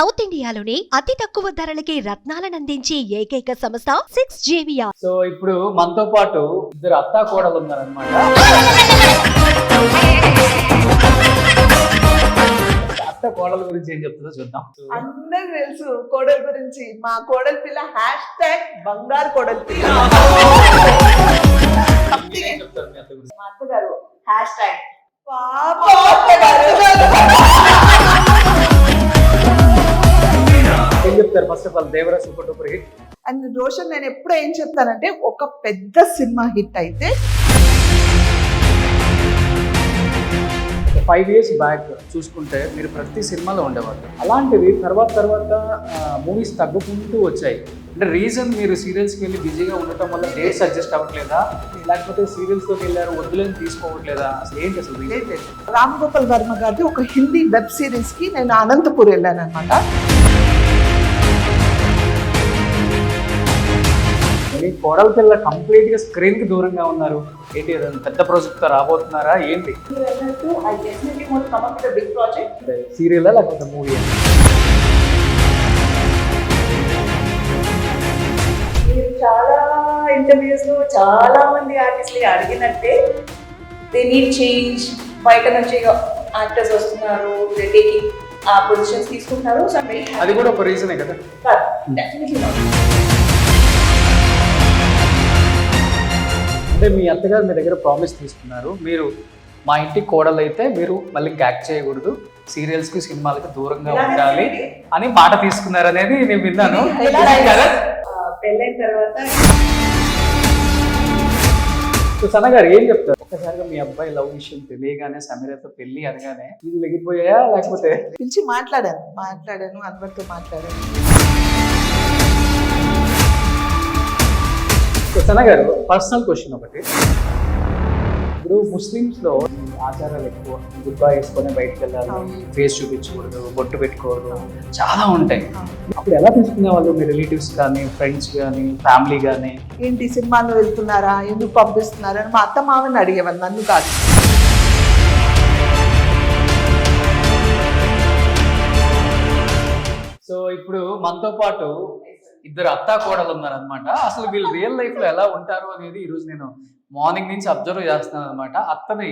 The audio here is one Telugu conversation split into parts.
సౌత్ ఇండియాలోని అతి తక్కువ ధరలకి రత్నాలనందించే ఏకైక సంస్థ 6JVR. సో ఇప్పుడు మనతో పాటు ఇద్దరు అత్తా కోడలు ఉన్నారనమాట. అత్త కోడల గురించి ఏం చెప్తుందో చూద్దాం. అందరికి తెలుసు కోడల గురించి. మా కోడల పిల్ల #బంగారు కోడల పిల్ల. ఏం చెప్తారు మీ అత్త గురించి? మా అత్తగారు ఏం చెప్తారు? First of all Devara super duper hit. And Roshan నేను ఎప్పుడు ఏం చెప్తానంటే, ఒక పెద్ద సినిమా హిట్ అయితే 5 years బ్యాక్ చూసుకుంటే మీరు ప్రతి సినిమాలో ఉండేవాళ్ళు. అలాంటివి తర్వాత మూవీస్ తగ్గుకుంటూ వచ్చాయి. అంటే రీజన్ మీరు సీరియల్స్కి వెళ్ళి బిజీగా ఉండటం వల్ల డేట్స్ అడ్జస్ట్ అవ్వట్లేదా, లేకపోతే సీరియల్స్లోకి వెళ్ళారు వద్దులేని తీసుకోవట్లేదా, అసలు ఏంటి అసలు reason? రామ్ గోపాల్ వర్మ గారి ఒక హిందీ వెబ్ సిరీస్ కి నేను అనంతపూర్ వెళ్ళాను అనమాట. మీ కోడల పిల్ల కంప్లీట్ గా స్క్రీన్ కి దూరంగా ఉన్నారు. ఏంటి పెద్ద ప్రాజెక్ట్ తో రాబోతున్నారా ఏంటి? సీరియల్ లేకపోతే మూవీ? చాలా ఇంటర్వ్యూస్ లో చాలా మంది ఆర్టిస్టులు అడిగినట్టే దే నీడ్ చేంజ్. బయట నుంచి యాక్టర్స్ వస్తున్నారు, టేకింగ్ ఆ పొజిషన్స్ తీసుకుంటున్నారు. సో అది కూడా ఒక రీజనే కదా. డెఫినెట్లీ అంటే మీ అత్తగారు మీ దగ్గర ప్రామిస్ తీసుకున్నారు, మీరు మా ఇంటికి కోడలు అయితే మీరు మళ్ళీ యాక్ట్ చేయకూడదు, సీరియల్స్ కి సినిమాలకి దూరంగా ఉండాలి అని మాట తీసుకున్నారు అనేది నేను విన్నాను. పెళ్ళైన తర్వాత సో సన గారు ఏం చెప్తారు? ఒక్కసారిగా మీ అబ్బాయి లవ్ విషయం తెలియగానే సమీరతో పెళ్లి అనగానే ఇది లెగిపోయా లేకపోతే? పిలిచి మాట్లాడాను అందరితో మాట్లాడాను. సో సన గారు, పర్సనల్ క్వశ్చన్ ఒకటి. ఇప్పుడు ముస్లిమ్స్ లో ఆచారాలు ఎక్కువ, గుడ్బా వేసుకొని బయటకు వెళ్ళాలి, ఫేస్ చూపించకూడదు, బొట్టు పెట్టుకోవద్దు, చాలా ఉంటాయి. అప్పుడు ఎలా తీసుకునే వాళ్ళు మీ రిలేటివ్స్ కానీ, ఫ్రెండ్స్ కానీ, ఫ్యామిలీ కానీ? ఏంటి సినిమాలో వెళ్తున్నారా, ఎందుకు పంపిస్తున్నారా అని మా అత్త మామని అడిగేవాళ్ళు, నన్ను కాదు. సో ఇప్పుడు మనతో పాటు ఇద్దరు అత్తా కోడలు ఉన్నారనమాట. అసలు వీళ్ళు రియల్ లైఫ్ లో ఎలా ఉంటారు అనేది ఈరోజు నేను మార్నింగ్ నుంచి అబ్జర్వ్ చేస్తున్నాను అనమాట. అత్తని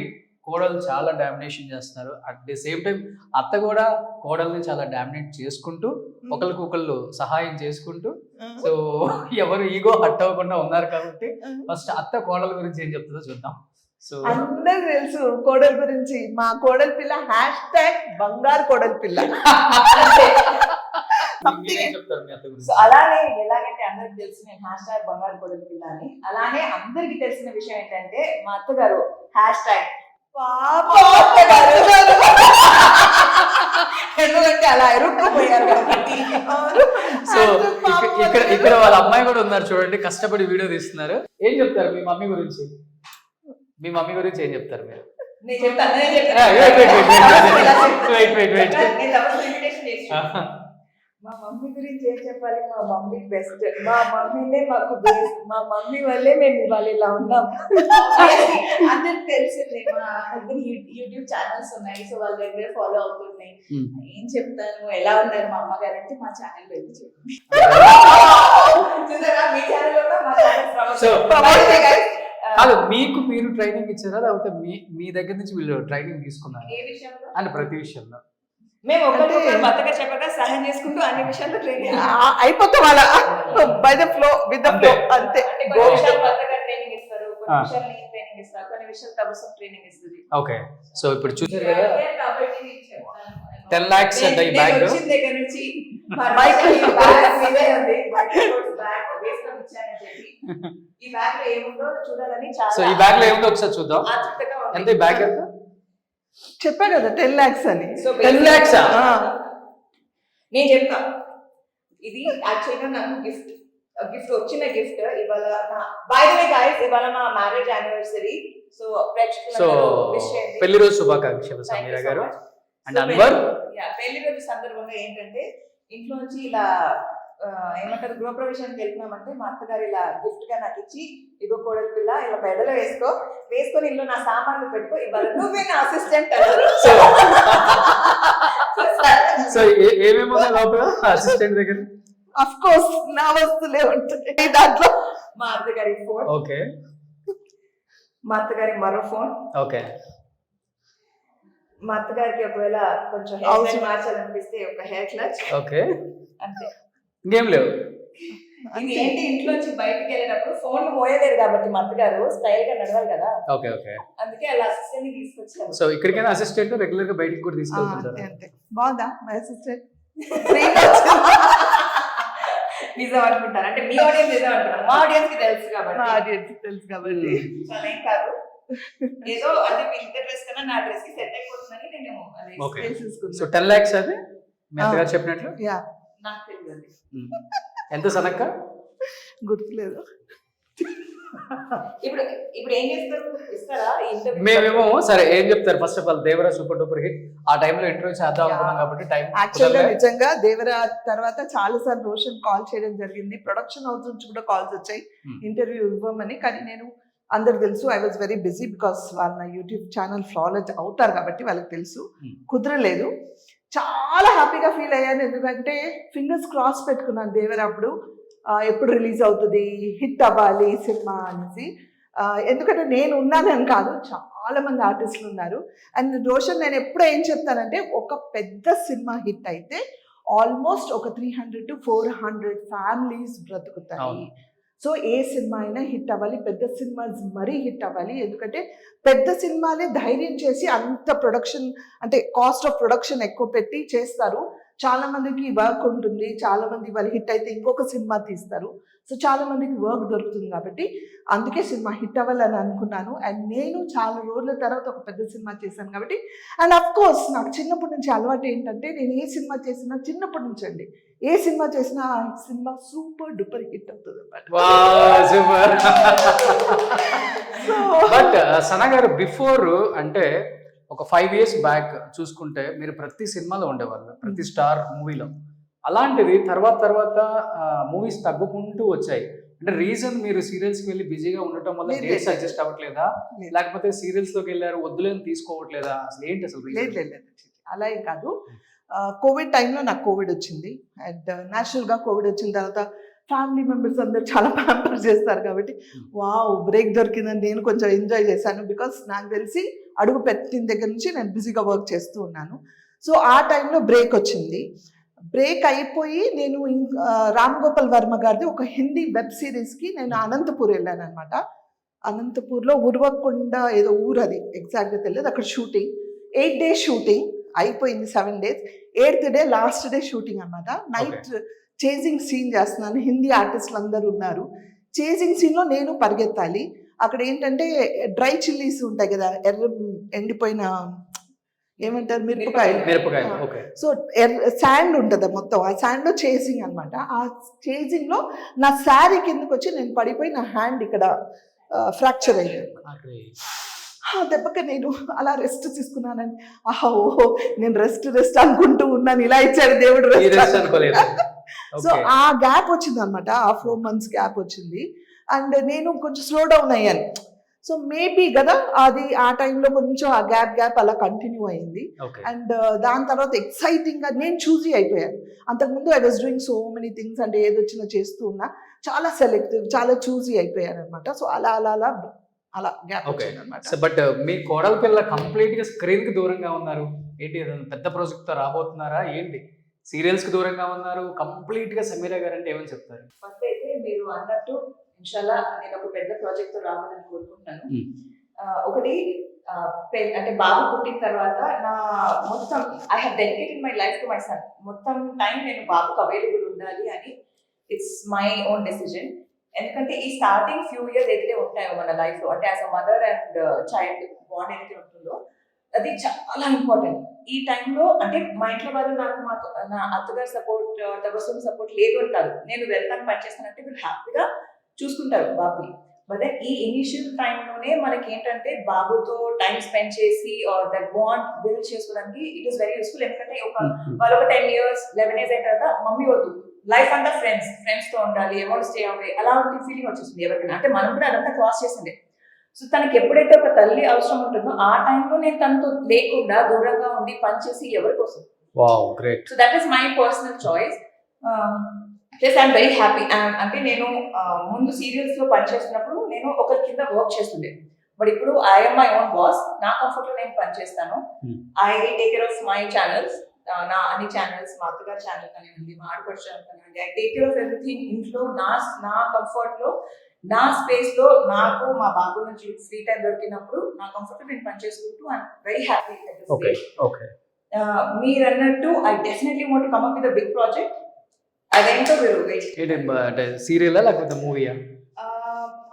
కోడలు చాలా డామినేషన్ చేస్తున్నారు, అట్ ది సేమ్ టైం అత్త కూడా కోడల్ని చాలా డామినేట్ చేసుకుంటూ ఒకరికొకళ్ళు సహాయం చేసుకుంటూ, సో ఎవరు ఈగో హట్ అవ్వకుండా ఉన్నారు. కాబట్టి ఫస్ట్ అత్త కోడల గురించి ఏం చెప్తుందో చూద్దాం. సో అందరికి తెలుసు కోడల గురించి. మా కోడల పిల్ల #బంగారు కోడల పిల్ల. చెప్తారు మీ అత్త గురించి? సో అలానే ఎలాగైతే అందరికి తెలిసిన #బంగారు కోడలి పిల్ల అని, అలానే అందరికి తెలిసిన విషయం ఏంటంటే మా అత్తగారు ఎందుకంటే అలా ఎరుక్కుపోయారు కాబట్టి. సో ఇక్కడ వాళ్ళ అమ్మాయి కూడా ఉన్నారు చూడండి, కష్టపడి వీడియో తీస్తున్నారు. ఏం చెప్తారు మీ మమ్మీ గురించి? మీ మమ్మీ గురించి ఏం చెప్తారు మీరు? నేను చెప్తాను. మా మమ్మీ గురించి ఏం చెప్పాలి? మా మమ్మీ బెస్ట్. మా మమ్మీనే మాకు బెస్ట్. మా మమ్మీ వల్లే మేము ఇవాళ ఇలా ఉన్నాం. అందరికి తెలిసిందే. మా హస్బెండ్ యూట్యూబ్ ఛానల్స్ ఉన్నాయి, సో వాళ్ళ దగ్గర ఫాలో అవుతున్నాయి. ఏం చెప్తాను, ఎలా ఉన్నారు మా అమ్మగారు అంటే మా ఛానల్ వెళ్ళి చెప్పండి. మీ ఛానల్ కూడా మా ఛానల్ కాదు, మీకు మీరు ట్రైనింగ్ ఇచ్చారా లేకపోతే మీ దగ్గర నుంచి వీళ్ళు ట్రైనింగ్ తీసుకున్నారు? ఏ విషయంలో అంటే ప్రతి విషయంలో మేము ఒకరికొకరు బతక చెప్పగా సహాయం చేసుకుంటూ అన్ని విషయాల్లో ట్రైనింగ్ అయిపోతే వాళ్ళ by the flow with the flow అంతే. కొన్ని విషయాలు బతక ట్రైనింగ్ ఇస్తారు, కొన్ని విషయాలు నేను ట్రైనింగ్ ఇస్తారు, కొన్ని విషయాలు తబసం ట్రైనింగ్ ఇస్తుంది. ఓకే, సో ఇప్పుడు చూసారు కదా 10 lakhs అంటే ఈ బ్యాగ్ వచ్చిన దగ్గర నుంచి బైక్ మీదే ఉంది, బైక్ బ్యాగ్ వేసుకొని ఇచ్చానని చెప్పి ఈ బ్యాగ్ లో ఏముందో చూడాలని చాలా. సో ఈ బ్యాగ్ లో ఏముందో ఒకసారి చూద్దాం. ఎంత ఈ బ్యాగ్? ఎంత చెప్పా కదా 10 lakhs అని. 10 lakhs నేను చెప్తా. ఇది యాక్చువల్గా నాకు గిఫ్ట్ వచ్చిన గిఫ్ట్ ఇవాళ. బై ది వే గైస్, ఇవాళ మా మ్యారేజ్ యానివర్సరీ. సో పెళ్లి రోజు శుభాకాంక్షలు సమీరా గారు అండ్ అన్వర్. పెళ్లి రోజు సందర్భంగా ఏంటంటే ఇంట్లో నుంచి ఇలా ఏమంటారు గృహప్రవేశానికి వెళ్తున్నామంటే మా అత్తగారు ఇలా గిఫ్ట్ గా నాకు ఇచ్చి, ఇగో కోడల పిల్ల ఇలా బెడలో వేసుకొని ఇంట్లో నా సామాన్లు పెట్టుకో, ఇవాళ నువ్వే నా అసిస్టెంట్ అన్నారు. సో ఏమేమి ఉన్నాయి లోపల అసిస్టెంట్ దగ్గర? అఫ్ కోర్స్ నా వస్తువులే ఉంటాయి దాంట్లో. మా అత్తగారి ఫోన్, ఓకే మా అత్తగారి మరో ఫోన్, ఓకే మా అత్తగారికి ఒకవేళ కొంచెం హెయిర్ స్టైల్ మార్చాలనిపిస్తే ఒక హెయిర్ క్లచ్, ఓకే అంతే. ఇంకేం లేవు. ఇది ఏంటి, ఇంట్లోంచి బయటికి వెళ్ళేటప్పుడు ఫోన్ మోయలేరు కాబట్టి మా అత్తగారు స్టైల్ గా నడవాలి కదా, ఓకే ఓకే. అందుకే అలా అసిస్టెంట్ ని తీసుకొచ్చారు. సో ఇక్కడికైనా అసిస్టెంట్ రెగ్యులర్ గా బయటికి కూడా అంతే తీసుకెళ్తుంటారు. అంతే. బాగుందా మై అసిస్టెంట్? నిజం అనుకుంటారు అంటే మీ ఆడియన్స్ నిజం అంటారు, మా ఆడియన్స్ కి తెలుసు కాబట్టి. ఆడియన్స్ తెలుసు కాబట్టి. చాలా ఏం కాదు, ఏదో అంటే మీ ఇంటర్ డ్రెస్ కన్నా నా డ్రెస్ కి సెట్ అయిపోతుందని నేను ఓకే. చేసుకున్నా. సో 10 lakhs అది మీ అత్తగారు చెప్పినట్లు? యా, నాకు తెలియదు. ఎంత సనక్క? గుర్తులేదు. ఇప్పుడు ఇప్పుడు ఏం చేస్తారు, ఇస్తారా ఇంటర్వ్యూ? మేమేమో సరే ఏం చెప్తారు, first of all Devara super duper hit, ఆ టైంలో ఇంటర్వ్యూ చేద్దాం అనుకున్నాం కాబట్టి టైం యాక్చువల్గా నిజంగా దేవరా తర్వాత చాలా సార్లు రోషన్ కాల్ చేయడం జరిగింది, ప్రొడక్షన్ హౌస్ నుంచి కూడా కాల్స్ వచ్చాయి ఇంటర్వ్యూ ఇవ్వమని. కానీ నేను అందరు తెలుసు I was very busy because వాళ్ళ నా యూట్యూబ్ ఛానల్ ఫాలో అవుతారు కాబట్టి వాళ్ళకి తెలుసు, కుదరలేదు. చాలా హ్యాపీగా ఫీల్ అయ్యాను, ఎందుకంటే ఫింగర్స్ క్రాస్ పెట్టుకున్నాను దేవరా అప్పుడు ఎప్పుడు రిలీజ్ అవుతుంది, హిట్ అవ్వాలి సినిమా అనేసి. ఎందుకంటే నేను ఉన్నానని కాదు, చాలా మంది ఆర్టిస్టులు ఉన్నారు. అండ్ రోషన్ నేను ఎప్పుడు ఏం చెప్తానంటే, ఒక పెద్ద సినిమా హిట్ అయితే ఆల్మోస్ట్ ఒక 300 to 400 ఫ్యామిలీస్ బ్రతుకుతాయి. సో ఏ సినిమా అయినా హిట్ అవ్వాలి, పెద్ద సినిమాస్ మరీ హిట్ అవ్వాలి. ఎందుకంటే పెద్ద సినిమాలే ధైర్యం చేసి అంత ప్రొడక్షన్ అంటే కాస్ట్ ఆఫ్ ప్రొడక్షన్ ఎక్కువ పెట్టి చేస్తారు. చాలా మందికి వర్క్ ఉంటుంది, చాలా మంది వాళ్ళు హిట్ అయితే ఇంకొక సినిమా తీస్తారు. సో చాలా మందికి వర్క్ దొరుకుతుంది కాబట్టి అందుకే సినిమా హిట్ అవ్వాలని అనుకున్నాను. అండ్ నేను చాలా రోజుల తర్వాత ఒక పెద్ద సినిమా చేశాను కాబట్టి. అండ్ అఫ్ కోర్స్ నాకు చిన్నప్పటి నుంచి అలవాటు ఏంటంటే, నేను ఏ సినిమా చేసినా చిన్నప్పటి నుంచి అండి, ఏ సినిమా చేసినా ఆ సినిమా సూపర్ డూపర్ హిట్ అవుతుంది అన్నమాట. బట్ సనా గారు బిఫోర్ అంటే ఒక 5 years బ్యాక్ చూసుకుంటే మీరు ప్రతి సినిమాలో ఉండేవాళ్ళు, ప్రతి స్టార్ మూవీలో. అలాంటిది తర్వాత మూవీస్ తగ్గుకుంటూ వచ్చాయి. అంటే రీజన్ మీరు సీరియల్స్కి వెళ్ళి బిజీగా ఉండటం వల్ల డేట్స్ అడ్జస్ట్ అవ్వట్లేదా, లేకపోతే సీరియల్స్ లోకి వెళ్ళారు వద్దులేని తీసుకోవట్లేదా, అసలు ఏంటి అసలు? లేదు అలా ఏం కాదు. కోవిడ్ టైంలో నాకు కోవిడ్ వచ్చింది. అండ్ న్యాచురల్గా కోవిడ్ వచ్చిన తర్వాత ఫ్యామిలీ మెంబర్స్ అందరు చాలా ప్యాంపర్ చేస్తారు కాబట్టి వావ్ బ్రేక్ దొరికిందని నేను కొంచెం ఎంజాయ్ చేశాను. బికాస్ నాకు తెలిసి అడుగు పెట్టిన దగ్గర నుంచి నేను బిజీగా వర్క్ చేస్తూ ఉన్నాను. సో ఆ టైంలో బ్రేక్ వచ్చింది. బ్రేక్ అయిపోయి నేను రామ్ గోపాల్ వర్మ గారిది ఒక హిందీ వెబ్ సిరీస్కి నేను అనంతపూర్ వెళ్ళాను అనమాట. అనంతపూర్లో ఉర్వకొండ ఏదో ఊరు, అది ఎగ్జాక్ట్గా తెలియదు. అక్కడ షూటింగ్ 8 days షూటింగ్ అయిపోయింది, 7 days. 8th day last day shooting అనమాట. నైట్ చేజింగ్ సీన్ చేస్తున్నాను, హిందీ ఆర్టిస్టులు అందరూ ఉన్నారు. చేజింగ్ సీన్లో నేను పరిగెత్తాలి. అక్కడ ఏంటంటే డ్రై చిల్లీస్ ఉంటాయి కదా, ఎండిపోయిన ఏమంటారు మిరపకాయలు. సో శాండ్ ఉంటుంది మొత్తం, ఆ శాండ్లో చేసింగ్ అనమాట. ఆ చేసింగ్లో నా శారీ కిందకి వచ్చి నేను పడిపోయి నా హ్యాండ్ ఇక్కడ ఫ్రాక్చర్ అయ్యాను. దెబ్బకి నేను అలా రెస్ట్ తీసుకున్నానని ఓహో నేను రెస్ట్ అనుకుంటూ ఉన్నాను, ఇలా ఇచ్చాడు దేవుడు రెస్ట్. సో ఆ గ్యాప్ వచ్చింది అనమాట, ఆ 4 months గ్యాప్ వచ్చింది. అండ్ నేను కొంచెం స్లో డౌన్ అయ్యాను. సో మేబీ కదా అది ఆ టైంలో కొంచెం ఆ గ్యాప్ అలా కంటిన్యూ అయింది. అండ్ దాని తర్వాత ఎక్సైటింగ్గా నేను చూజీ అయిపోయాను. అంతకుముందు I was doing so many things, అంటే ఏదొచ్చినా చేస్తూ ఉన్నా, చాలా సెలెక్టివ్, చాలా చూజీ అయిపోయాను అనమాట. సో అలా గ్యాప్ వచ్చింది అనమాట. బట్ మీ కోడల పిల్ల కంప్లీట్ గా స్క్రీన్ కి దూరంగా ఉన్నారు ఏంటి, పెద్ద ప్రాజెక్ట్ తో రాబోతున్నారా ఏంటి? సీరియల్స్ కి దూరంగా ఉన్నారు, కంప్లీట్ గా సమీరా గారు అంటే ఏమని చెప్తారు? ఫస్ట్ అయితే మీరు అన్నట్టు ఇన్షాల్లా నేను ఒక పెద్ద ప్రాజెక్ట్ తో రావాలని కోరుకుంటున్నాను. ఒకటి అంటే బాబు పుట్టిన తర్వాత నా మొత్తం I have dedicated my life to my son. మొత్తం టైం నేను బాబుకు అవైలబుల్ ఉండాలి అని ఇట్స్ మై ఓన్ డెసిజన్. ఎందుకంటే ఈ స్టార్టింగ్ ఫ్యూ ఇయర్స్ ఏదైతే ఉంటాయో మన లైఫ్ లో, అంటే as a mother and child bond ఏదైతే ఉంటుందో అది చాలా ఇంపార్టెంట్. ఈ టైంలో అంటే మా ఇంట్లో వాళ్ళు మాకు నా అత్తగారి సపోర్ట్, తబస్సుమ్ సపోర్ట్ లేదు అని కాదు, నేను వెళ్తాను పని చేస్తానంటే వీళ్ళు హ్యాపీగా చూసుకుంటారు బాబుని. బట్ ఈ ఇనిషియల్ టైంలోనే మనకి ఏంటంటే బాబుతో టైం స్పెండ్ చేసి దట్ బాండ్ బిల్డ్ చేసుకోవడానికి ఇట్ ఈస్ వెరీ యూస్ఫుల్. ఎందుకంటే వాళ్ళు ఒక 10 years 11 years అయిన తర్వాత మమ్మీ వద్దు, లైఫ్ అంతా ఫ్రెండ్స్ తో ఉండాలి, ఎవరు స్టే అవ్వాలి, అలాంటి ఫీలింగ్ వచ్చేస్తుంది ఎవరికైనా. అంటే మనం కూడా అదంతా క్రాస్ చేసిండే. సో తనకి ఎప్పుడైతే ఒక తల్లి అవసరం ఉంటుందో ఆ టైంలో నేను తనతో లేకుండా దూరంగా ఉండి పనిచేసి ఎవరి కోసం wow great. So that is my personal choice. Plus I'm very happy. అంటే నేను ముందు సీరియల్స్ లో పనిచేస్తున్నప్పుడు నేను ఒకరి కింద వర్క్ చేస్తుండే, బట్ ఇప్పుడు ఐఎమ్ మై ఓన్ బాస్. నా కంఫర్ట్ లో నేను పనిచేస్తాను. I take care of my channels, నా అన్ని ఛానల్స్, మా అత్తగారి ఛానల్ కానివ్వండి, మా ఆడపడి ఛానల్ కానివ్వండి. I take care of everything ఇంట్లో. నా కంఫర్ట్ లో, నా స్పేస్ లో నాకు మా బాబు నుంచి ఫ్రీ టైం దొరికినప్పుడు నా కంఫర్ట్ నేను పనిచేసుకుంటూ I'm very happy. Okay okay. మీరు అన్నట్టు I definitely want to come up with a big project. అదేంటో మీరు అంటే సీరియల్ లేకపోతే మూవీయా?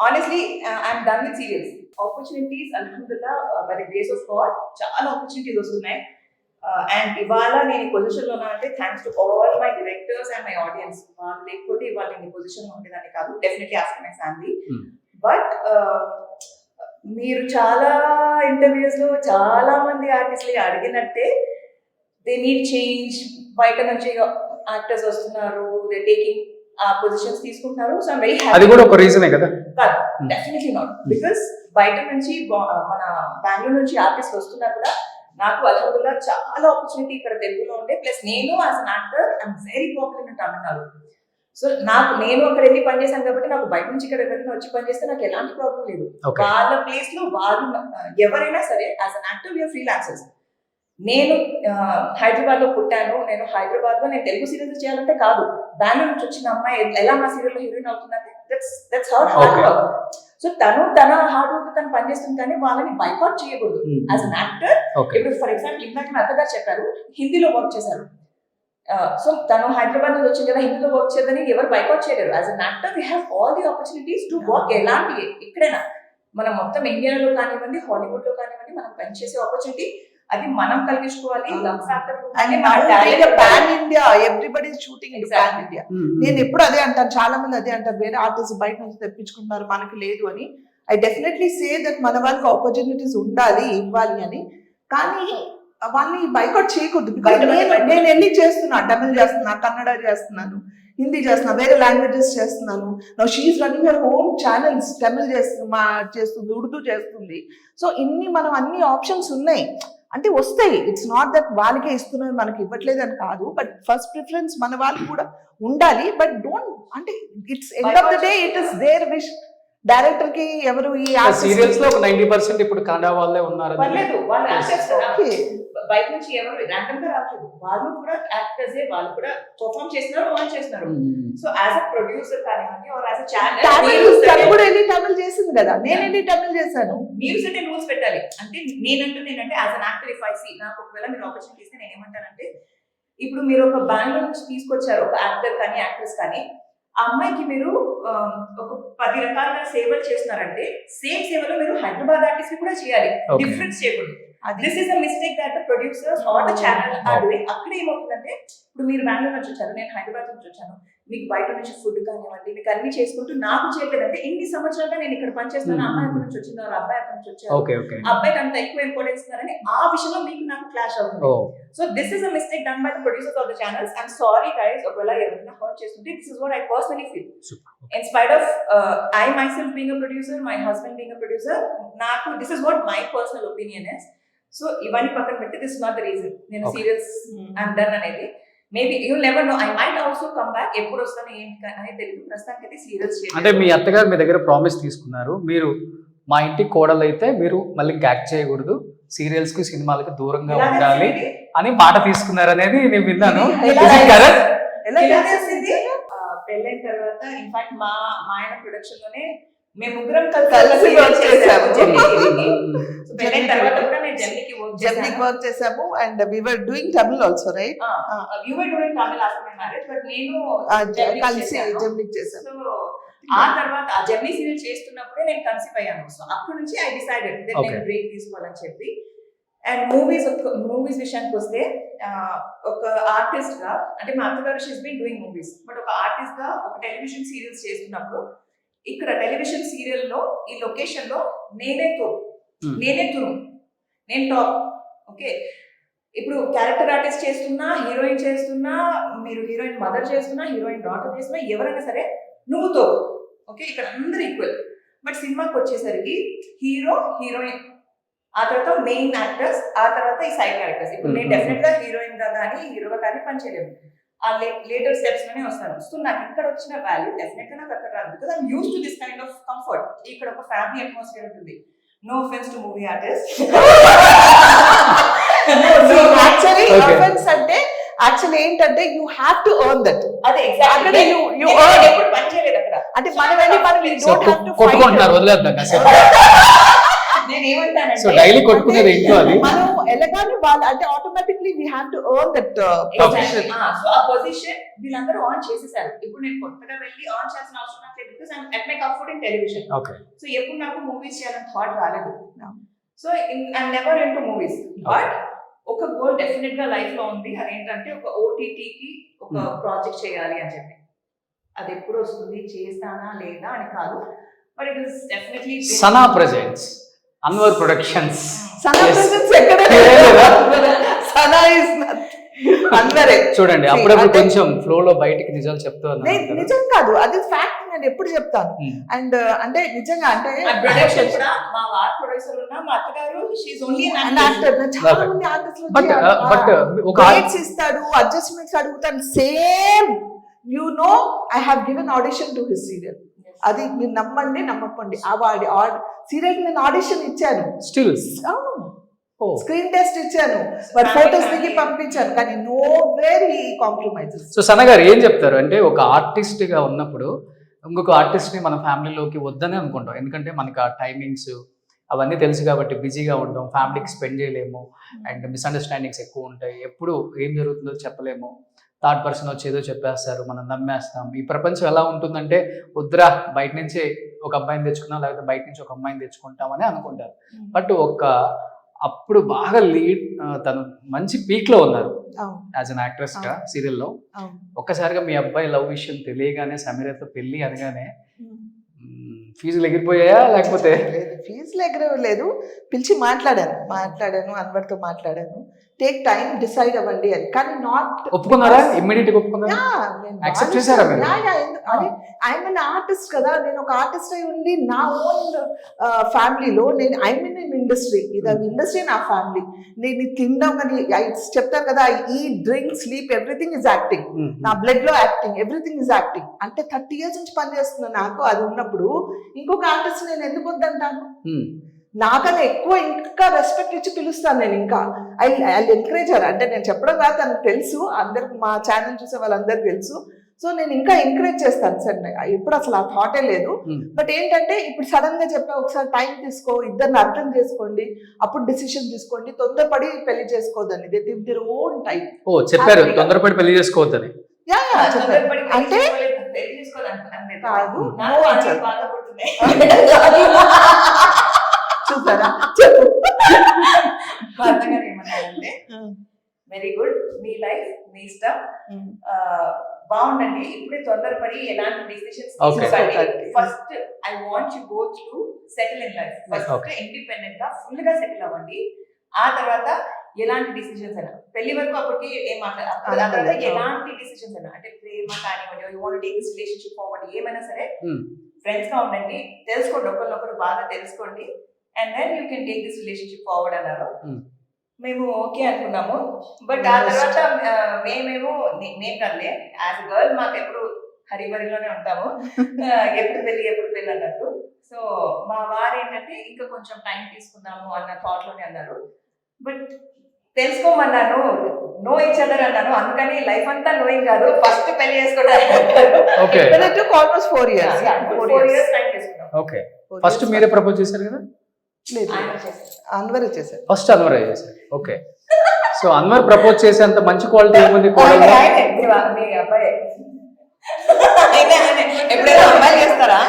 Honestly I'm done with serials. Opportunities అల్హమ్దుల్లా by the grace of God చాలా ఆపర్చునిటీస్ వస్తున్నాయి. అండ్ ఇవాళ నేను ఈ పొజిషన్ లో ఉన్నానంటే thanks to all my directors and my audience. వాళ్ళు లేకపోతే ఇవాళ నేను ఈ పొజిషన్ లో ఉండేదాన్ని కాదు. Definitely after my family. But మీరు చాలా ఇంటర్వ్యూస్ లో చాలా మంది ఆర్టిస్టులు అడిగినట్టే దే నీడ్ చేంజ్. బయట నుంచి యాక్టర్స్ వస్తున్నారు, దే టేకింగ్ ఆ పొజిషన్స్ తీసుకుంటున్నారు. So I'm very happy. అది కూడా ఒక రీజనే కదా? Definitely not. బికాస్ బయట నుంచి మన బెంగళూరు నుంచి ఆర్టిస్ట్ వస్తున్నా కూడా నాకు అల్హమ్దుల్లా చాలా ఆపర్చునిటీ ఇక్కడ తెలుగులో ఉండే. ప్లస్ నేను as an actor I'm very popular in Tamil Nadu. So నేను అక్కడ వెళ్ళి పనిచేశాను కాబట్టి నాకు బయట నుంచి ఇక్కడ ఎవరైనా వచ్చి పనిచేస్తే నాకు ఎలాంటి ప్రాబ్లం లేదు. వాళ్ళ ప్లేస్ లో వాళ్ళు ఎవరైనా సరే as an actor we are freelancers. నేను హైదరాబాద్ లో పుట్టాను. నేను హైదరాబాద్ లో నేను తెలుగు సీరియల్స్ చేయాలంటే కాదు, బెంగళూరు నుంచి వచ్చిన అమ్మాయి ఎలా నా సీరియల్ లో హీరోయిన్ అవుతుందంటే that's her hard work. So తన హార్డ్ వర్క్ తను పనిచేస్తుంది, కానీ వాళ్ళని బైకాట్ చేయకూడదు యాజ్ అన్ యాక్టర్. ఇప్పుడు ఫర్ ఎగ్జాంపుల్ ఇందాక నా అత్తగారు చెప్పారు హిందీలో వర్క్ చేశారు. సో తను హైదరాబాద్ నుంచి వచ్చింది కదా హిందీలో వర్క్ చేయదని ఎవరు బైకాట్ చేయలేరు. As an actor we have all the opportunities to work. ఎలాంటి ఎక్కడైనా మనం మొత్తం ఇండియాలో కానివ్వండి, హాలీవుడ్ లో కానివ్వండి, మనం పనిచేసే ఆపర్చునిటీ అది మనం కలిగించుకోవాలి. Pan India, everybody shooting in pan India. నేను ఎప్పుడు అదే అంటాను, చాలా మంది అదే అంటారు, వేరే ఆర్టిస్ట్ బయట నుంచి తెప్పించుకుంటున్నారు మనకి లేదు అని. ఐ డెఫినెట్లీ సే దట్ మన వాళ్ళకి ఆపర్చునిటీస్ ఉండాలి, ఇవ్వాలి అని. కానీ వాళ్ళని బైకాట్ చేయకూడదు. నేను వెళ్ళి చేస్తున్నా, తమిళ్ చేస్తున్నా, కన్నడ చేస్తున్నాను, హిందీ చేస్తున్నా, వేరే లాంగ్వేజెస్ చేస్తున్నాను. Now she is running her own channels. Tamil చేస్తుంది, ఉర్దూ చేస్తుంది. సో మనం అన్ని ఆప్షన్స్ ఉన్నాయి అంటే వస్తాయి. ఇట్స్ నాట్ దట్ వాళ్ళకే ఇస్తున్నారు మనకి ఇవ్వట్లేదు అని కాదు, బట్ ఫస్ట్ ప్రిఫరెన్స్ మన వాళ్ళు కూడా ఉండాలి. బట్ డోంట్ అంటే it's end of the day it is their wish. Director కి ఎవరు ఈ సీరియల్స్ లో 90% ఇప్పుడు కన్నడ వాళ్ళే ఉన్నారు. బయట నుంచి ఎవరు ర్యాండమ్ గా రావట్లేదు, వాళ్ళు కూడా యాక్టర్స్, వాళ్ళు కూడా పర్ఫార్మ్ చేస్తున్నారు, ఆన్ చేస్తున్నారు. సో యాజ్ అ ప్రొడ్యూసర్ కానివ్వండి ఆర్ యాజ్ అ ఛానల్ కూడా వెళ్ళి తమిళ్ చేసింది కదా, నేను వెళ్ళి తమిళ్ చేశాను. మీరు సర్టెన్ రూల్స్ పెట్టాలి. అంటే నేనంటే as an actor if I see నాకు ఒకవేళ మీరు ఆపర్చునిటీ ఇస్తే నేను ఏమంటానంటే, ఇప్పుడు మీరు ఒక బెంగళూరు నుంచి తీసుకొచ్చారు ఒక యాక్టర్ కానీ యాక్ట్రెస్ కానీ, ఆ అమ్మాయికి మీరు ఒక 10 రకాల సేవలు చేస్తున్నారంటే సేమ్ సేవలో మీరు హైదరాబాద్ ఆర్టిస్ట్ కూడా చేయాలి, డిఫరెన్స్ చేయకూడదు. This is a mistake that the producers are the channel are doing. అక్కడ ఏమవుతుందంటే, ఇప్పుడు మీరు బెంగళూరు నుంచి వచ్చారు, నేను హైదరాబాద్ నుంచి వచ్చాను, మీకు బయట నుంచి ఫుడ్ కానివ్వండి, మీకు అన్ని చేసుకుంటూ నాకు చేయలేదంటే ఇన్ని సంవత్సరాలుగా నేను ఇక్కడ పనిచేస్తున్నాను, అమ్మాయి అక్కడి నుంచి వచ్చిందో అబ్బాయి అక్కడి నుంచి వచ్చారు, అబ్బాయికి అంత ఎక్కువ ఇంపార్టెన్స్ ఇస్తున్నారని ఆ విషయంలో మీకు నాకు క్లాష్ అవుతుంది. So this is a mistake done by the producers of the channels. I'm sorry guys, ఒకవేళ ఎవరైనా హర్ట్ చేస్తుంటే this is what I personally feel. In spite of I myself being a producer, my husband being a producer, నాకు this is what my personal opinion is. So ఇవన్నీ పక్కన పెట్టి దిస్ నాట్ ద రీజన్ నేను సీరియల్స్ ఐఎమ్ డన్ అనేది. Maybe you never know, I might also come back. ఎప్పుడు వస్తాను ఏంటి అనేది తెలియదు. ప్రస్తుతానికి సీరియల్స్ అంటే మీ అత్తగారు మీ దగ్గర ప్రామిస్ తీసుకున్నారు, మీరు మా ఇంటి కోడలు అయితే మీరు మళ్ళీ యాక్ట్ చేయకూడదు, సీరియల్స్ కి సినిమాలకి దూరంగా ఉండాలి అని మాట తీసుకున్నారు అనేది నేను విన్నాను. పెళ్ళైన తర్వాత ఇన్ఫాక్ట్ మా ఆయన ప్రొడక్షన్ లోనే మేము ముగ్గురం కలిసి పెళ్ళైన తర్వాత కూడా నేను జెమినికి వర్క్ చేసాము. And we were doing Tamil also, right? You were doing Tamil after my marriage, but నేను కలిసి జెమినికి చేశాను. సో ఆ తర్వాత ఆ జర్నీ సీరియల్ చేస్తున్నప్పుడే నేను కన్సీవ్ అయ్యాను. సో అప్పటి నుంచి ఐ డిసైడెడ్ దట్ నేను బ్రేక్ తీసుకోవాలని చెప్పి. అండ్ మూవీస్ విషయానికి వస్తే, ఒక ఆర్టిస్ట్ గా అంటే మా అత్తగారు she's been doing movies, but ఒక ఆర్టిస్ట్ గా ఒక టెలివిజన్ సీరియల్స్ చేస్తున్నప్పుడు ఇక్కడ టెలివిజన్ సీరియల్ లో ఈ లొకేషన్ లో నేనే తురు, నేను టాప్. ఓకే, ఇప్పుడు క్యారెక్టర్ ఆర్టిస్ట్ చేస్తున్నా, హీరోయిన్ చేస్తున్నా, మీరు హీరోయిన్ మదర్ చేస్తున్నా, హీరోయిన్ డాటర్ చేస్తున్నా, ఎవరైనా సరే నువ్వు తో. ఓకే, ఇక్కడ అందరు ఈక్వల్. బట్ సినిమాకి వచ్చేసరికి హీరో హీరోయిన్ ఆ తర్వాత మెయిన్ యాక్టర్స్, ఆ తర్వాత ఈ సైడ్ క్యారెక్టర్స్. ఇప్పుడు నేను డెఫినెట్ గా హీరోయిన్ గా కానీ హీరోగా కానీ పనిచేయలేము, ఆ లేటర్ స్టెప్స్ లోనే వస్తాను. సో నాకు ఇక్కడ వచ్చిన వాల్యూ డెఫినెట్ గా నాకు అక్కడ రాదు, because I'm use to this kind of comfort. ఇక్కడ ఒక ఫ్యామిలీ అట్మాస్ఫియర్ ఉంటుంది. No offence to movie artist. Actually ఏంటంటే you have to earn that. అదే అక్కడ you ఎప్పుడు earn. పని చేయలేదు అక్కడ. అంటే మనం వెళ్ళి మనం we so don't have to కొట్టుకుంటున్నారు, fight. వదిలేద్దాం కాసేపు. నేను సో ఏమంటానంటే డైలీ కొట్టుకునేది ఇంట్లో అది. మనం ఎలాగానే వాళ్ళు అంటే automatically we have to earn that position. So ఆ పొజిషన్ వీళ్ళందరూ ఆన్ చేసేసారు. ఇప్పుడు నేను కొత్తగా వెళ్ళి ఆన్ చేయాల్సిన అవసరం నాకు లేదు, because I'm at my comfort in television. Okay. So ఎప్పుడు నాకు మూవీస్ చేయాలని థాట్ రాలేదు. So I'm never into movies. But ఒక గోల్ డెఫినెట్ గా లైఫ్ లో ఉంది, అదేంటంటే ఒక ఓటీటీకి ఒక ప్రాజెక్ట్ చేయాలి అని చెప్పి. అది ఎప్పుడు వస్తుంది, చేస్తానా లేదా అని కాదు, but it is definitely Sana presents, Anwar productions. Sana Yes. Presence ఎక్కడ సనా ఇస్ అన్వరే. చూడండి, See, అప్పుడప్పుడు అంటే- కొంచెం ఫ్లో లో బయటికి నిజాలు చెప్తూ నిజం కాదు, అది ఫ్యాక్ట్, నేను ఎప్పుడు చెప్తాను. అండ్ అంటే నిజంగా అంటే ప్రొడక్షన్ కూడా మా వార్ ప్రొడ్యూసర్ ఉన్న మా అత్తగారు షీఈ్ ఓన్లీ అండ్ యాక్టర్ చాలా మంది బట్ ఆర్టిస్టులు ఒక డేట్స్ ఇస్తాడు, అడ్జస్ట్మెంట్స్ అడుగుతాను. Same you know I have given audition to his serial. అది మీరు నమ్మండి నమ్మకండి, ఆ వాడి సీరియల్ నేను ఆడిషన్ ఇచ్చాను. స్టిల్ అవును, స్క్రీన్ టెస్ట్ ఇచ్చాను, మరి ఫోటోస్ దిగి పంపించాను, కానీ no very compromises. So Sana గారు ఏం చెప్తారు అంటే, ఒక ఆర్టిస్ట్ గా ఉన్నప్పుడు ఇంకొక ఆర్టిస్ట్ ని మన ఫ్యామిలీలోకి వద్దనే అనుకుంటాం, ఎందుకంటే మనకి ఆ టైమింగ్స్ అవన్నీ తెలుసు కాబట్టి బిజీగా ఉంటాం, ఫ్యామిలీకి స్పెండ్ చేయలేము, అండ్ మిస్అండర్స్టాండింగ్స్ ఎక్కువ ఉంటాయి, ఎప్పుడు ఏం జరుగుతుందో చెప్పలేము, థర్డ్ పర్సన్ వచ్చి ఏదో చెప్పేస్తారు, మనం నమ్మేస్తాం. ఈ ప్రపంచం ఎలా ఉంటుందంటే, వద్దురా బయట నుంచి ఒక అబ్బాయిని తెచ్చుకుందాం, లేకపోతే బయట నుంచి ఒక అమ్మాయిని తెచ్చుకుంటామని అనుకుంటారు. బట్ అప్పుడు బాగా తను మంచి పీక్ లో ఉన్నారు యాజ్ అన్ యాక్ట్రెస్ గా సీరియల్లో. ఒక్కసారిగా మీ అబ్బాయి లవ్ విషయం తెలియగానే, సమీరతో పెళ్లి అనగానే ఫీజులు ఎగిరిపోయాయా లేకపోతే? ఫీజులు ఎగరలేదు, పిలిచి మాట్లాడాను అన్వర్తో మాట్లాడాను, టేక్ టైం డిసైడ్ అవ్వండి అని. కానీ నాట్ ఒప్పుకున్నారా? ఇమ్మీడియట్ గా ఒప్పుకున్నారా? Accept చేశారా మీరు? ఐఎమ్ అన్ ఆర్టిస్ట్ కదా, నేను ఒక ఆర్టిస్ట్ అయి ఉండి నా ఓన్ ఫ్యామిలీలో నేను ఐఎమ్ ఇన్ ఇండస్ట్రీ, ఇది ఇండస్ట్రీ నా ఫ్యామిలీ. నేను తినడం కానీ చెప్తారు కదా, ఈ drink sleep everything is acting, నా బ్లడ్ లో యాక్టింగ్, ఎవ్రీథింగ్ ఇస్ యాక్టింగ్. అంటే 30 years నుంచి పనిచేస్తున్నాను. నాకు అది ఉన్నప్పుడు ఇంకొక ఆర్టిస్ట్ నేను ఎందుకు వద్దంటాను? నాకన్నా ఎక్కువ ఇంకా రెస్పెక్ట్ ఇచ్చి పిలుస్తాను నేను. ఇంకా ఐ ఎంకరేజ్ her. అంటే నేను చెప్పడం కాదు, తనకు తెలుసు, అందరికి మా ఛానల్ చూసే వాళ్ళందరికీ తెలుసు. సో నేను ఇంకా ఎంకరేజ్ చేస్తాను సార్, ఎప్పుడు అసలు ఆ థాటే లేదు. బట్ ఏంటంటే ఇప్పుడు సడన్ గా చెప్పా, ఒకసారి టైం తీసుకో, ఇద్దరిని అర్థం చేసుకోండి, అప్పుడు డిసిషన్ తీసుకోండి, తొందరపడి పెళ్లి చేసుకోవద్దని. They own time. ఓ చెప్పారు, తొందరపడి పెళ్లి చేసుకోవద్దని. అంటే కాదు, చూసారా చెప్పు. ఏమన్నారంటే, వెరీ గుడ్, మీ లైఫ్ మీ ఇష్టం, బాగుండండి, ఇప్పుడే తొందరపడి ఎలాంటి డిసిషన్స్ తీసుకోకండి. First I want you go through settle in life. First independent గా ఫుల్ గా సెటిల్ అవ్వండి, ఆ తర్వాత ఎలాంటి డిసిషన్స్ అయినా, పెళ్లి వరకు అప్పటికి ఏం మాట్లాడాలి, ఎలాంటి డిసిషన్స్ అయినా, అంటే ప్రేమ కానివ్వండి, you want to take this relationship forward, ఏమైనా సరే ఫ్రెండ్స్ గా ఉండండి, తెలుసుకోండి, ఒకరినొకరు బాగా తెలుసుకోండి, and then you can take this relationship forward అన్నారు. మేము ఓకే అనుకున్నాము. బట్ ఆ తర్వాత మేమేమో నేను కదలే యాజ్ గర్ల్ మాకు ఎప్పుడు హరిబరిలోనే ఉంటాము, ఎప్పుడు పెళ్లి అన్నట్టు. సో మా వారు ఏంటంటే ఇంకా కొంచెం టైం తీసుకుందాము అన్న థాట్ లోనే అన్నారు. బట్ తెలుసుకోమన్నాను, నో ఈచ్ అదర్ అన్నాను, అందుకని లైఫ్ అంతా నోయింగ్ కాదు, ఫస్ట్ పెళ్లి చేసుకోవడానికి ఆల్మోస్ట్ 4 years. 4 years టైం తీసుకున్నాం. ఓకే, ఫస్ట్ మీరే ప్రపోజ్ చేశారు కదా? అన్వర్ చేశారు. ఫస్ట్ అన్వర్ చేశారు. ఓకే, సో అన్వర్ ప్రపోజ్ చేసేంత మంచి క్వాలిటీ ఏముంది? మీ అబ్బాయి ఎప్పుడైనా అమ్మాయి చేస్తారా?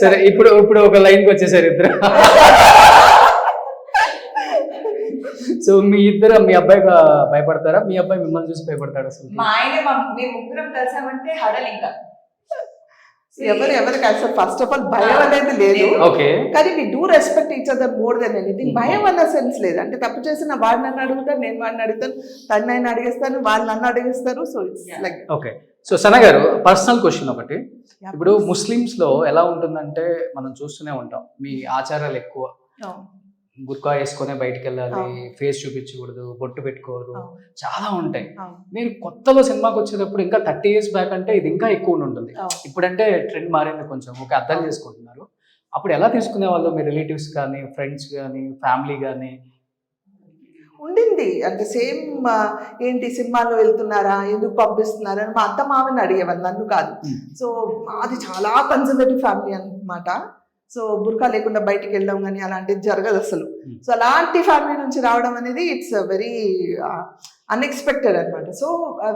సరే, ఇప్పుడు ఒక లైన్ కి వచ్చేసారు ఇద్దరు. సో మీ అబ్బాయి భయపడతారా? మీ అబ్బాయి మిమ్మల్ని చూసి భయపడతాడు? అసలు మా ఆయన మేము ముగ్గురం కలిసామంటే హడల్ ఇంకా. ఎవరికి అసలు ఫస్ట్ ఆఫ్ ఆల్ భయం అనేది లేదు. ఓకే. కానీ we do respect each other more than anything. భయం అన్న సెన్స్ లేదు. అంటే తప్పు చేసిన వాడు నన్ను అడుగుతాను, నేను వాడిని అడుగుతాను, తను నన్ను అడిగేస్తాను, వాళ్ళు నన్ను అడిగిస్తారు. So it's like okay. So Sana గారు, పర్సనల్ క్వశ్చన్ ఒకటి. ఇప్పుడు ముస్లిమ్స్ లో ఎలా ఉంటుందంటే మనం చూస్తూనే ఉంటాం, మీ ఆచారాలు ఎక్కువ, గుర్కా వేసుకునే బయటికి వెళ్ళాలి, ఫేస్ చూపించకూడదు, బొట్టు పెట్టుకోరు, చాలా ఉంటాయి. మీరు కొత్తలో సినిమాకి వచ్చేటప్పుడు ఇంకా 30 years బ్యాక్ అంటే ఇది ఇంకా ఎక్కువ ఉంటుంది. ఇప్పుడంటే ట్రెండ్ మారింది కొంచెం, ఓకే, అర్థం చేసుకుంటున్నారు. అప్పుడు ఎలా తీసుకునే వాళ్ళు మీ రిలేటివ్స్ కానీ, ఫ్రెండ్స్ కానీ, ఫ్యామిలీ కానీ? ఉండింది అంటే సేమ్ ఏంటి సినిమాలో వెళ్తున్నారా, ఎందుకు పంపిస్తున్నారా అని మా అత్త మామని అడిగేవాళ్ళు, నన్ను కాదు. సో అది చాలా కన్సర్వేటివ్ ఫ్యామిలీ అన్నమాట. సో బుర్కా లేకుండా బయటికి వెళ్ళడం కానీ అలాంటిది జరగదు అసలు. సో అలాంటి ఫ్యామిలీ నుంచి రావడం అనేది ఇట్స్ వెరీ అన్ఎక్స్పెక్టెడ్ అనమాట. సో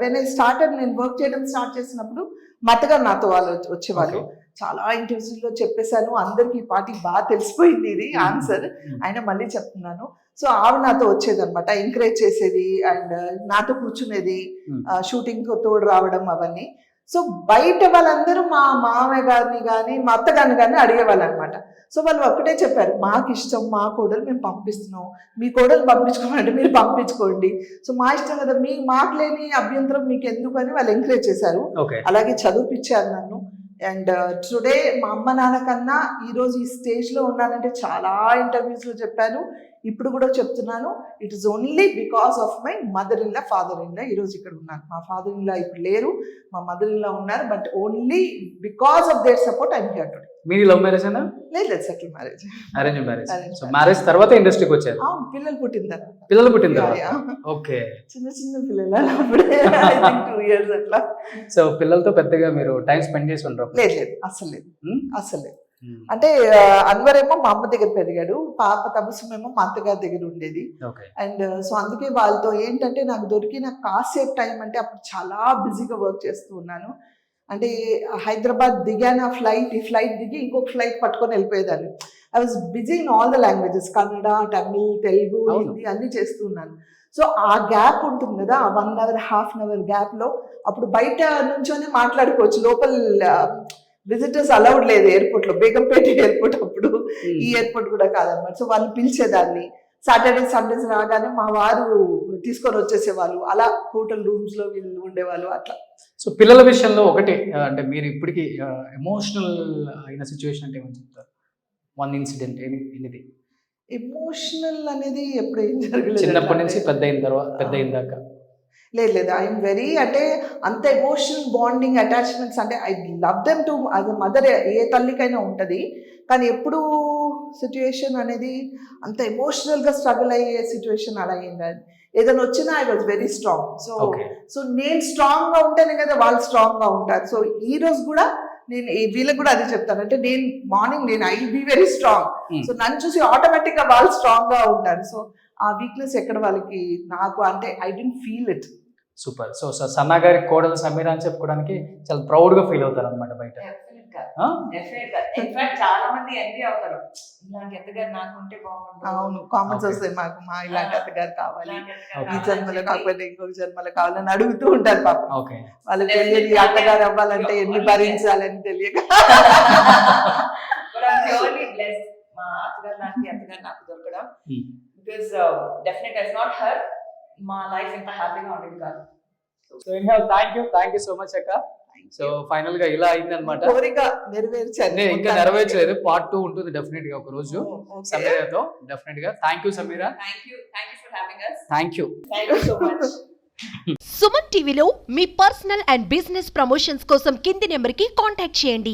వెన్ ఐ స్టార్టెడ్, నేను వర్క్ చేయడం స్టార్ట్ చేసినప్పుడు మా అత్తగారు నాతో వాళ్ళు వచ్చేవాళ్ళు. చాలా ఇంటర్వ్యూస్లో చెప్పేశాను, అందరికి ఈ పార్టీ బాగా తెలిసిపోయింది ఇది ఆన్సర్, అయినా మళ్ళీ చెప్తున్నాను. సో ఆవిడ నాతో వచ్చేది అనమాట, ఎంకరేజ్ చేసేది అండ్ నాతో కూర్చునేది, షూటింగ్ తోడు రావడం అవన్నీ. సో బయట వాళ్ళందరూ మా మామయ్య గారిని కానీ మా అత్తగారిని కానీ అడిగేవాళ్ళు అనమాట. సో వాళ్ళు ఒక్కటే చెప్పారు, మాకు ఇష్టం, మా కోడలు మేము పంపిస్తున్నాం, మీ కోడలు పంపించుకోమంటే మీరు పంపించుకోండి, సో మా ఇష్టం కదా, మాకు లేని అభ్యంతరం మీకు ఎందుకు అని వాళ్ళు ఎంకరేజ్ చేశారు. అలాగే చదివిపించారు నన్ను. అండ్ టుడే మా అమ్మ నాన్న కన్నా ఈరోజు ఈ స్టేజ్లో ఉన్నానంటే చాలా ఇంటర్వ్యూస్లో చెప్పాను, ఇప్పుడు కూడా చెప్తున్నాను, it is only because of my mother in law, father in law. ఈరోజు ఇక్కడ ఉన్నాను. మా ఫాదర్ ఇన్ లా ఇప్పుడు లేరు, మా మదర్ ఇన్ లా ఉన్నారు, but only because of their support I'm here today. మీది లవ్ మ్యారేజ్ అయినా? లేదు, settle marriage. Arrange marriage. So marriage తర్వాత ఇండస్ట్రీకి వచ్చారు? పిల్లలు పుట్టిన తర్వాత. పిల్లలు పుట్టిన తర్వాత. ఓకే. చిన్న చిన్న పిల్లలు అప్పుడే 2 years అట్లా. సో పిల్లలతో పెద్దగా మీరు టైం స్పెండ్ చేసి ఉంటారు? లేదు, అసలు లేదు, అసలు లేదు. అంటే అన్వర్ ఏమో మా అమ్మ దగ్గర పెరిగాడు, పాప తబస్సుమేమో మా అత్తగారి దగ్గర ఉండేది. అండ్ సో అందుకే వాళ్ళతో ఏంటంటే నాకు దొరికిన కాసేపు టైం అంటే అప్పుడు చాలా బిజీగా వర్క్ చేస్తూ ఉన్నాను. అంటే హైదరాబాద్ దిగాను, ఈ ఫ్లైట్ దిగి ఇంకొక ఫ్లైట్ పట్టుకొని వెళ్ళిపోయేదాన్ని. I was busy in all the languages, Kannada, Tamil, Telugu, Hindi అన్ని చేస్తూ ఉన్నాను. సో ఆ గ్యాప్ ఉంటుంది కదా, ఆ 1 hour, ½ hour గ్యాప్లో అప్పుడు బయట నుంచొని మాట్లాడుకోవచ్చు, లోపల విజిటర్స్ అలౌడ్ లేదు ఎయిర్పోర్ట్ లో, బేగంపేట ఎయిర్పోర్ట్ అప్పుడు, ఈ ఎయిర్పోర్ట్ కూడా కాదన్నమాట. సో వాళ్ళు పిలిచేదాన్ని, సాటర్డే సండేస్ రాగానే మా వారు తీసుకొని వచ్చేసేవాళ్ళు, అలా హోటల్ రూమ్స్ లో వీళ్ళు ఉండేవాళ్ళు అట్లా. సో పిల్లల విషయంలో ఒకటి అంటే మీరు ఇప్పటికి ఎమోషనల్ అయిన సిచ్యువేషన్ అంటే ఏమని చెప్తారు? 1 incident, ఎనిది ఎమోషనల్ అనేది ఎప్పుడు ఏం జరగలేదు, చిన్నప్పటి నుంచి పెద్ద అయిన దాకా? లేదు, ఐఎమ్ వెరీ, అంటే అంత ఎమోషనల్ బాండింగ్ అటాచ్మెంట్స్, అంటే I love them too as a mother, ఏ తల్లికైనా ఉంటుంది. కానీ ఎప్పుడు సిచ్యువేషన్ అనేది అంత ఎమోషనల్గా స్ట్రగుల్ అయ్యే సిచ్యువేషన్ అలా ఏం కాదు. ఏదైనా వచ్చినా I was very strong. So నేను స్ట్రాంగ్గా ఉంటేనే కదా వాళ్ళు స్ట్రాంగ్గా ఉంటారు. సో ఈ రోజు కూడా నేను వీళ్ళకి కూడా అదే చెప్తాను, అంటే నేను morning I will be very strong. So నన్ను చూసి ఆటోమేటిక్గా వాళ్ళు స్ట్రాంగ్గా ఉంటారు. సో ఆ వీక్నెస్ ఎక్కడ వాళ్ళకి, నాకు అంటే I don't feel it. Super. So సన్నా గారి కోడలు సమీర అని చెప్పుకోవడానికి చాలా ప్రౌడ్ గా ఫీల్ అవుతారు అనమాట బయట. చాలా మంది ఎంపీ అవుతారు, ఇలాంటి అత్తగారు నాకు ఉంటే బాగుంటుంది. అవును, కామెంట్స్ వస్తాయి మాకు, మా ఇలాంటి అత్తగారు కావాలి, ఈ జన్మలో కాకపోతే ఇంకొక జన్మలో కావాలని అడుగుతూ ఉంటారు పాప. వాళ్ళకి తెలియదు అత్తగారు అవ్వాలంటే ఎన్ని భరించాలని తెలియక. మా అత్తగారు లాంటి అత్తగారు నాకు దొరకడం, because definitely it's not her, మా లైఫ్ ఎంత హ్యాపీగా ఉండేది కాదు. So thank you so much అక్క. సో ఫైనల్ గా ఇలా అయింది అనమాట. కోరిక నెరవేర్చాను, ఇంకా నెరవేర్చలేదు. part 2 ఉంటుంది డెఫినెట్ గా ఒక రోజు సమీరతో. డెఫినెట్ గా thank you Sameera. Thank you so much. Suman టీవీలో మీ పర్సనల్ అండ్ బిజినెస్ ప్రమోషన్స్ కోసం కింది నెంబర్కి కాంటాక్ట్ చేయండి.